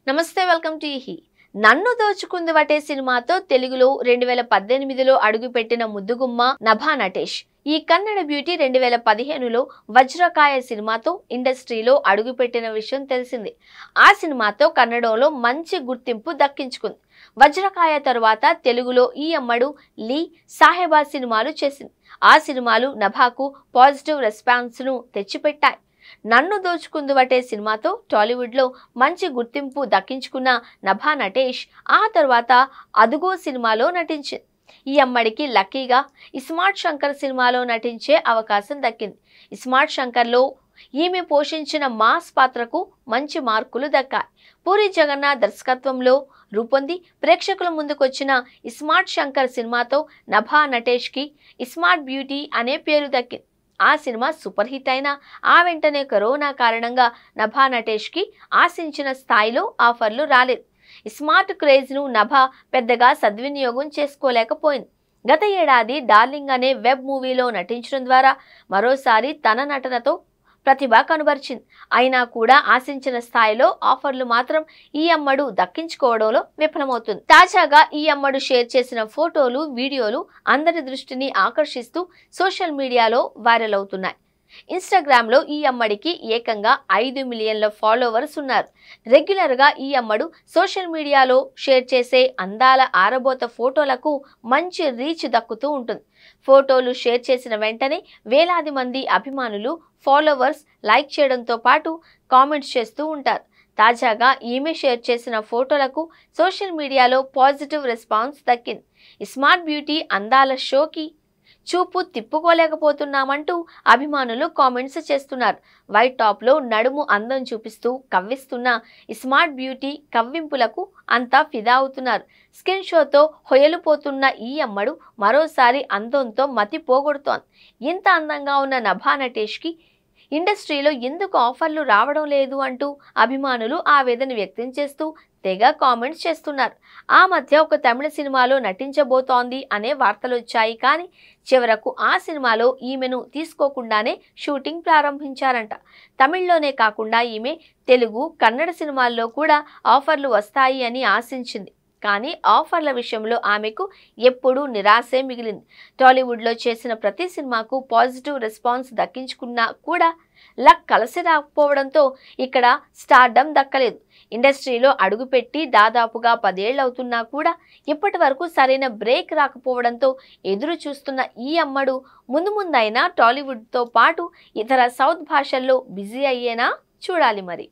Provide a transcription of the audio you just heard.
నమస్తే welcome to ఈహి. నన్ను దోచుకుంది వటే సినిమాతో తెలుగులో 2018లో అడుగుపెట్టిన ముద్దుగుమ్మ నభా నటేష్. ఈ కన్నడ బ్యూటీ 2015లో వజ్రకాయ సినిమాతో ఇండస్ట్రీలో అడుగుపెట్టిన విషయం తెలిసింది. ఆ సినిమాతో కన్నడలో మంచి గుర్తింపు దక్కించుకుంది. వజ్రకాయ తరువాత తెలుగులో ఈ అమ్మడు, లీ, సాహెబా సినిమాలు చేసింది. ఆ సినిమాలు నభాకు పాజిటివ్ రెస్పాన్స్ ను తెచ్చిపెట్టాయి. నన్ను దోచుకుంది వటే సినిమాతో టాలీవుడ్ లో మంచి గుర్తింపు దక్కించుకున్న నభా నటేష్ ఆ తర్వాత అదుగో సినిమాలో నటించింది. ఈ అమ్మడికి లక్కీగా ఇస్మార్ట్ శంకర్ సినిమాలో నటించే అవకాశం దక్కింది. ఇస్మార్ట్ శంకర్ లో ఈమె పోషించిన మాస్ పాత్రకు మంచి మార్కులు దక్కాయి. పూరి జగన్నాథ్ దర్శకత్వంలో రూపొంది ప్రేక్షకుల ముందుకొచ్చిన ఇస్మార్ట్ శంకర్ సినిమాతో నభా నటేష్ కి ఇస్మార్ట్ బ్యూటీ అనే పేరు దక్కింది. ఆ సినిమా సూపర్ హిట్ అయినా ఆ వెంటనే కరోనా కారణంగా నభా నటేష్ కి ఆశించిన స్థాయిలో ఆఫర్లు రాలేదు. స్మార్ట్ క్రేజ్ ను నభా పెద్దగా సద్వినియోగం చేసుకోలేకపోయింది. గత ఏడాది డార్లింగ్ అనే వెబ్ మూవీలో నటించడం ద్వారా మరోసారి తన నటనతో ప్రతిభ కనబరిచింది. అయినా కూడా ఆశించిన స్థాయిలో ఆఫర్లు మాత్రం ఈ అమ్మడు దక్కించుకోవడంలో విఫలమవుతుంది. తాజాగా ఈ అమ్మడు షేర్ చేసిన ఫోటోలు, వీడియోలు అందరి దృష్టిని ఆకర్షిస్తూ సోషల్ మీడియాలో వైరల్ అవుతున్నాయి. ఇన్స్టాగ్రామ్ లో ఈ అమ్మడికి ఏకంగా 5 మిలియన్ల ఫాలోవర్స్ ఉన్నారు. రెగ్యులర్ గా ఈ అమ్మడు సోషల్ మీడియాలో షేర్ చేసే అందాల ఆరబోత ఫోటోలకు మంచి రీచ్ దక్కుతూ ఉంటుంది. ఫోటోలు షేర్ చేసిన వెంటనే వేలాది మంది అభిమానులు, ఫాలోవర్స్ లైక్ చేయడంతో పాటు కామెంట్స్ చేస్తూ ఉంటారు. తాజాగా ఈమె షేర్ చేసిన ఫోటోలకు సోషల్ మీడియాలో పాజిటివ్ రెస్పాన్స్ దక్కింది. స్మార్ట్ బ్యూటీ అందాల షోకి చూపు తిప్పుకోలేకపోతున్నామంటూ అభిమానులు కామెంట్స్ చేస్తున్నారు. వైట్ టాప్ లో నడుము అందం చూపిస్తూ కవ్విస్తున్న స్మార్ట్ బ్యూటీ కవ్వింపులకు అంతా ఫిదా అవుతున్నారు. స్కిన్ షోతో హొయలుపోతున్న ఈ అమ్మడు మరోసారి అందంతో మతి పోగొడుతోంది. ఇంత అందంగా ఉన్న నభా నటేష్ కి ఇండస్ట్రీలో ఎందుకు ఆఫర్లు రావడం లేదు అంటూ అభిమానులు ఆవేదన వ్యక్తం చేస్తూ తెగ కామెంట్స్ చేస్తున్నారు. ఆ మధ్య ఒక తమిళ సినిమాలో నటించబోతోంది అనే వార్తలు వచ్చాయి. కానీ చివరకు ఆ సినిమాలో ఈమెను తీసుకోకుండానే షూటింగ్ ప్రారంభించారంట. తమిళ్లోనే కాకుండా ఈమె తెలుగు, కన్నడ సినిమాల్లో కూడా ఆఫర్లు వస్తాయి అని ఆశించింది. కానీ ఆఫర్ల విషయంలో ఆమెకు ఎప్పుడూ నిరాశే మిగిలింది. టాలీవుడ్లో చేసిన ప్రతి సినిమాకు పాజిటివ్ రెస్పాన్స్ దక్కించుకున్నా కూడా లక్ కలిసి రాకపోవడంతో ఇక్కడ స్టార్డమ్ దక్కలేదు. ఇండస్ట్రీలో అడుగుపెట్టి దాదాపుగా 10 ఏళ్ళు అవుతున్నా కూడా ఇప్పటి వరకు సరైన బ్రేక్ రాకపోవడంతో ఎదురు చూస్తున్న ఈ అమ్మడు ముందు ముందైనా టాలీవుడ్తో పాటు ఇతర సౌత్ భాషల్లో బిజీ అయ్యేనా చూడాలి మరి.